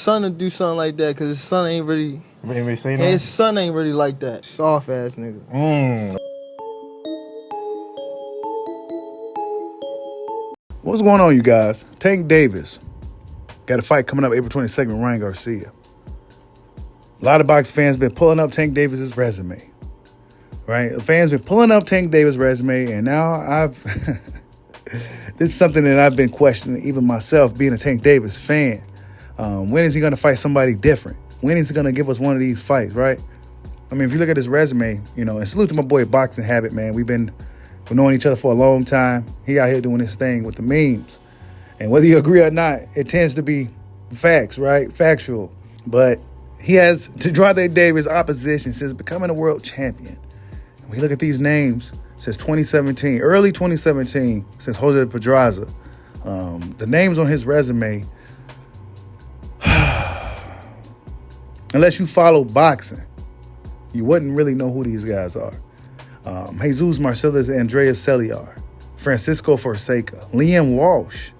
son to do something like that because his son ain't really. Anybody say His son ain't really like that. Soft ass nigga. What's going on, you guys? Tank Davis got a fight coming up April 22nd with Ryan Garcia. A lot of box fans been pulling up Tank Davis's resume, right? The fans been pulling up Tank Davis' resume, and now this is something that I've been questioning, even myself, being a Tank Davis fan. When is he going to fight somebody different? When is he going to give us one of these fights, right? I mean, if you look at his resume, and salute to my boy Boxing Habit, man. We've known each other for a long time. He out here doing his thing with the memes. And whether you agree or not, it tends to be facts, right? Factual. But he has Gervonta Davis opposition since becoming a world champion. When you look at these names, since 2017, early 2017, since Jose Pedraza, the names on his resume, unless you follow boxing, you wouldn't really know who these guys are. Jesus Marcellus Andreas Celiar, Francisco Fonseca, Liam Walsh,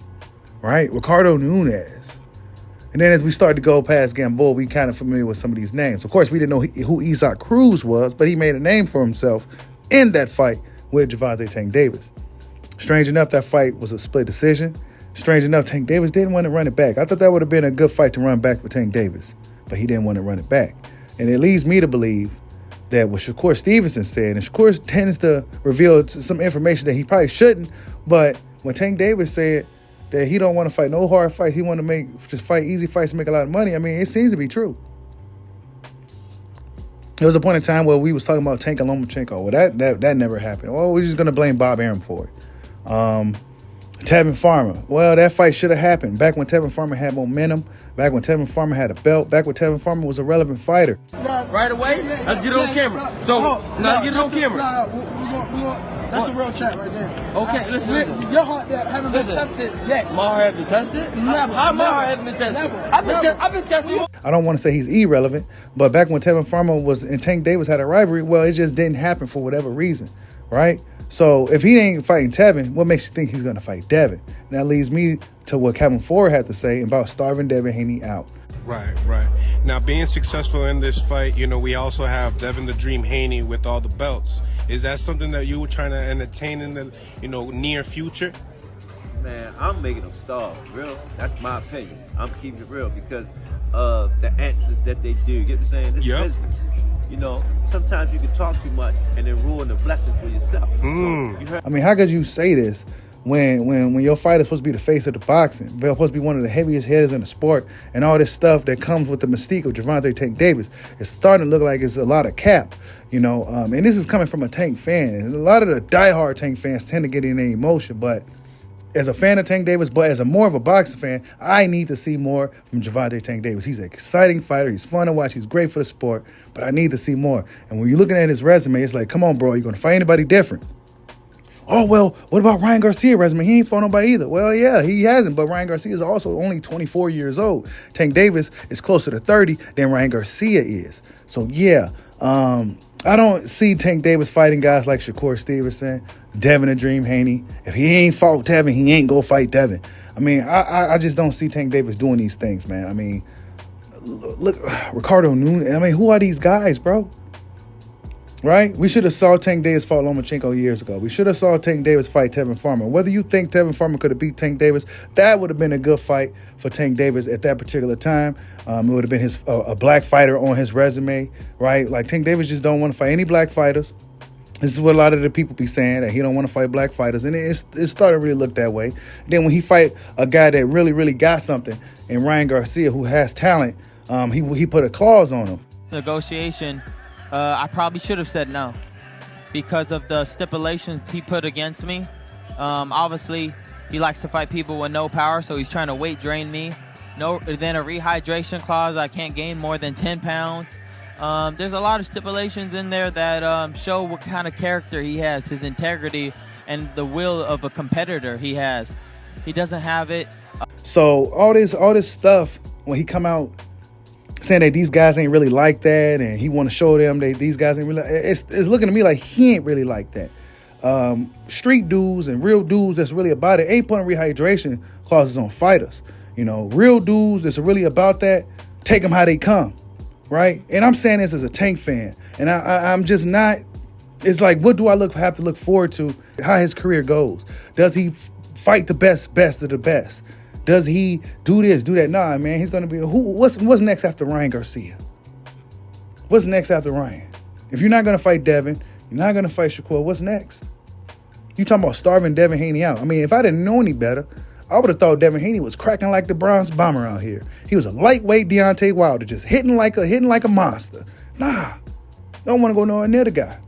right? Ricardo Nunes. And then as we started to go past Gamboa, we kind of familiar with some of these names. Of course, we didn't know who Isaac Cruz was, but he made a name for himself in that fight with Gervonta Tank Davis. Strange enough, that fight was a split decision. Strange enough, Tank Davis didn't want to run it back. I thought that would have been a good fight to run back for Tank Davis, but he didn't want to run it back. And it leads me to believe that what Shakur Stevenson said, and Shakur tends to reveal some information that he probably shouldn't, but when Tank Davis said that he don't want to fight no hard fights, he want to just fight easy fights to make a lot of money, I mean, it seems to be true. There was a point in time where we was talking about Tank and Lomachenko. Well, that never happened. Well, we're just going to blame Bob Arum for it. Tevin Farmer. Well, that fight should have happened back when Tevin Farmer had momentum, back when Tevin Farmer had a belt, back when Tevin Farmer was a relevant fighter. Right away? Let's get it on camera. Let's get it on camera. That's a real chat right there. Okay, listen. Your heart haven't been tested yet. My heart hasn't been tested? How my heart hasn't been tested? I've been tested. I don't want to say he's irrelevant, but back when Tevin Farmer and Tank Davis had a rivalry, well, it just didn't happen for whatever reason, right? So if he ain't fighting Tevin, what makes you think he's going to fight Devin? And that leads me to what Kevin Ford had to say about starving Devin Haney out. Right. Now, being successful in this fight, we also have Devin the Dream Haney with all the belts. Is that something that you were trying to entertain in the, near future? Man, I'm making them starve, real. That's my opinion. I'm keeping it real because of the answers that they do. You get what I'm saying? This is business. Sometimes you can talk too much and then ruin the blessing for yourself. I mean, how could you say this when your fighter's supposed to be the face of the boxing? They're supposed to be one of the heaviest hitters in the sport, and all this stuff that comes with the mystique of Gervonta Tank Davis. It's starting to look like it's a lot of cap, and this is coming from a Tank fan. And a lot of the diehard Tank fans tend to get in their emotion, but as a fan of Tank Davis, but as more of a boxing fan, I need to see more from Gervonta Tank Davis. He's an exciting fighter. He's fun to watch. He's great for the sport, but I need to see more. And when you're looking at his resume, it's like, come on, bro, you're going to fight anybody different? Oh, well, what about Ryan Garcia's resume? He ain't fought nobody either. Well, yeah, he hasn't, but Ryan Garcia is also only 24 years old. Tank Davis is closer to 30 than Ryan Garcia is. So, yeah, I don't see Tank Davis fighting guys like Shakur Stevenson, Devin the Dream Haney. If he ain't fought Devin, he ain't go fight Devin. I mean, I just don't see Tank Davis doing these things, man. I mean, look, Ricardo Nunes. I mean, who are these guys, bro? Right? We should have saw Tank Davis fight Lomachenko years ago. We should have saw Tank Davis fight Tevin Farmer. Whether you think Tevin Farmer could have beat Tank Davis, that would have been a good fight for Tank Davis at that particular time. It would have been a black fighter on his resume, right? Like, Tank Davis just don't want to fight any black fighters. This is what a lot of the people be saying, that he don't want to fight black fighters. And it's starting to really look that way. Then when he fight a guy that really, really got something, and Ryan Garcia, who has talent, he put a clause on him. Negotiation. I probably should have said no because of the stipulations he put against me. Obviously, he likes to fight people with no power, so he's trying to weight drain me. Then a rehydration clause, I can't gain more than 10 pounds. There's a lot of stipulations in there that show what kind of character he has, his integrity, and the will of a competitor he has. He doesn't have it. So all this stuff, when he come out saying that these guys ain't really like that, and he want to show them that these guys ain't really, it's looking to me like he ain't really like that. Street dudes and real dudes that's really about it ain't putting rehydration clauses on fighters. You know, real dudes that's really about that, take them how they come, right? And I'm saying this as a Tank fan. And I'm just not, it's like, what do I have to look forward to, how his career goes? Does he fight the best of the best? Does he do this, do that? Nah, man, he's going to be, what's next after Ryan Garcia? What's next after Ryan? If you're not going to fight Devin, you're not going to fight Shakur, what's next? You talking about starving Devin Haney out. I mean, if I didn't know any better, I would have thought Devin Haney was cracking like the Bronx Bomber out here. He was a lightweight Deontay Wilder, just hitting like a monster. Nah, don't want to go nowhere near the guy.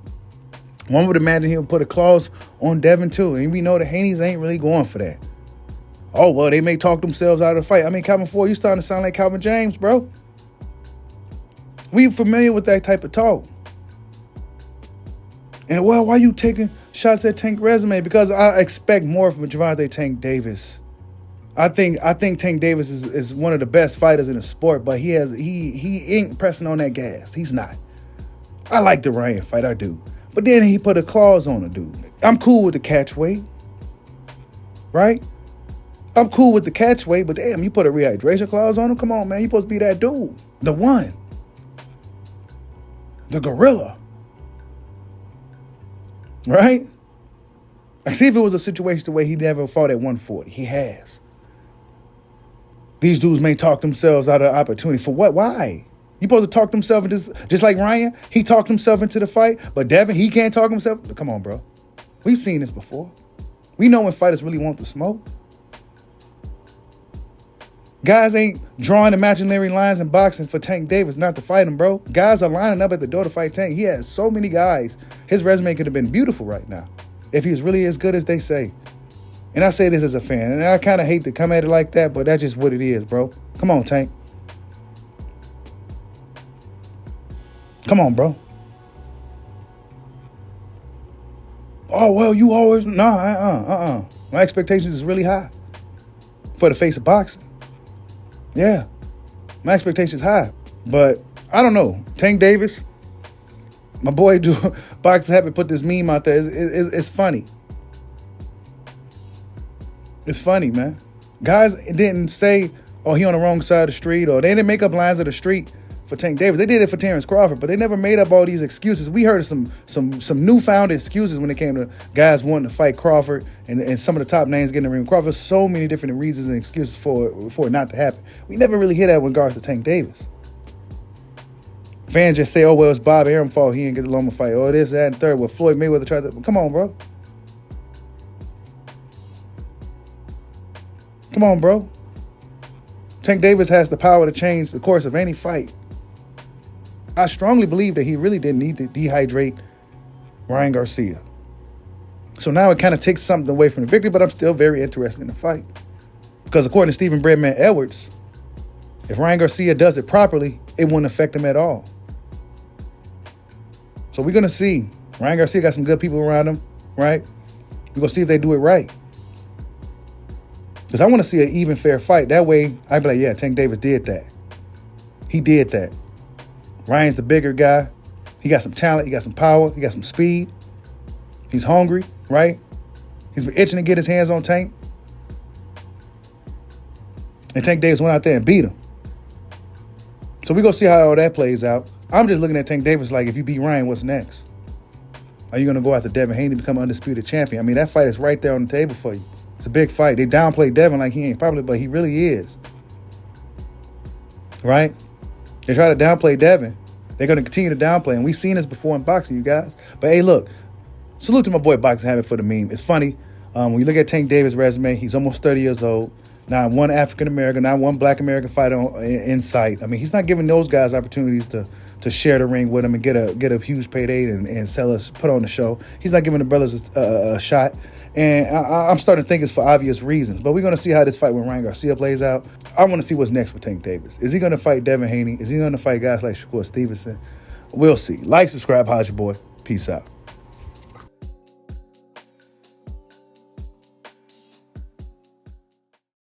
One would imagine he would put a clause on Devin too, and we know the Haneys ain't really going for that. Oh, well, they may talk themselves out of the fight. I mean, Calvin Ford, you starting to sound like Calvin James, bro. We familiar with that type of talk. And, well, why you taking shots at Tank resume? Because I expect more from Gervonta Tank Davis. I think Tank Davis is one of the best fighters in the sport, but he ain't pressing on that gas. He's not. I like the Ryan fight, I do. But then he put a clause on the dude. I'm cool with the catch weight, right? I'm cool with the catch weight, but damn, you put a rehydration clause on him? Come on, man, you supposed to be that dude. The one. The gorilla. Right? I see if it was a situation the way he never fought at 140. He has. These dudes may talk themselves out of opportunity. For what? Why? You supposed to talk himself into this, just like Ryan, he talked himself into the fight, but Devin, he can't talk himself. Come on, bro. We've seen this before. We know when fighters really want the smoke. Guys ain't drawing imaginary lines in boxing for Tank Davis not to fight him, bro. Guys are lining up at the door to fight Tank. He has so many guys. His resume could have been beautiful right now if he was really as good as they say. And I say this as a fan, and I kind of hate to come at it like that, but that's just what it is, bro. Come on, Tank. Come on, bro. Oh, well, you always, My expectations is really high for the face of boxing. Yeah, my expectations high, but I don't know. Tank Davis, my boy, Boxing Happy put this meme out there. It's funny. It's funny, man. Guys didn't say, oh, he on the wrong side of the street, or they didn't make up lines of the street for Tank Davis. They did it for Terrence Crawford, but they never made up all these excuses. We heard some newfound excuses when it came to guys wanting to fight Crawford and some of the top names getting in the ring with Crawford. So many different reasons and excuses for it not to happen. We never really hear that with regards to Tank Davis. Fans just say, oh, well, it's Bob Arum's fault. He didn't get the Loma fight. Oh, this, that, and third. Well, Floyd Mayweather tried to. Come on, bro. Come on, bro. Tank Davis has the power to change the course of any fight. I strongly believe that he really didn't need to dehydrate Ryan Garcia. So now it kind of takes something away from the victory, but I'm still very interested in the fight. Because according to Stephen Breadman Edwards, if Ryan Garcia does it properly, it wouldn't affect him at all. So we're going to see. Ryan Garcia got some good people around him, right? We're going to see if they do it right. Because I want to see an even, fair fight. That way, I'd be like, yeah, Tank Davis did that. He did that. Ryan's the bigger guy. He got some talent. He got some power. He got some speed. He's hungry, right? He's been itching to get his hands on Tank. And Tank Davis went out there and beat him. So we're going to see how all that plays out. I'm just looking at Tank Davis like, if you beat Ryan, what's next? Are you going to go after Devin Haney to become undisputed champion? I mean, that fight is right there on the table for you. It's a big fight. They downplay Devin like he ain't probably, but he really is. Right? They try to downplay Devin. They're going to continue to downplay him. We've seen this before in boxing, you guys. But hey, look, salute to my boy Boxing Habit for the meme. It's funny. When you look at Tank Davis' resume, he's almost 30 years old. Not one African-American, not one Black American fighter in sight. I mean, he's not giving those guys opportunities to share the ring with him and get a huge payday and sell us, put on the show. He's not giving the brothers a shot. And I'm starting to think it's for obvious reasons. But we're going to see how this fight with Ryan Garcia plays out. I want to see what's next with Tank Davis. Is he going to fight Devin Haney? Is he going to fight guys like Shakur Stevenson? We'll see. Like, subscribe, holla at your boy. Peace out.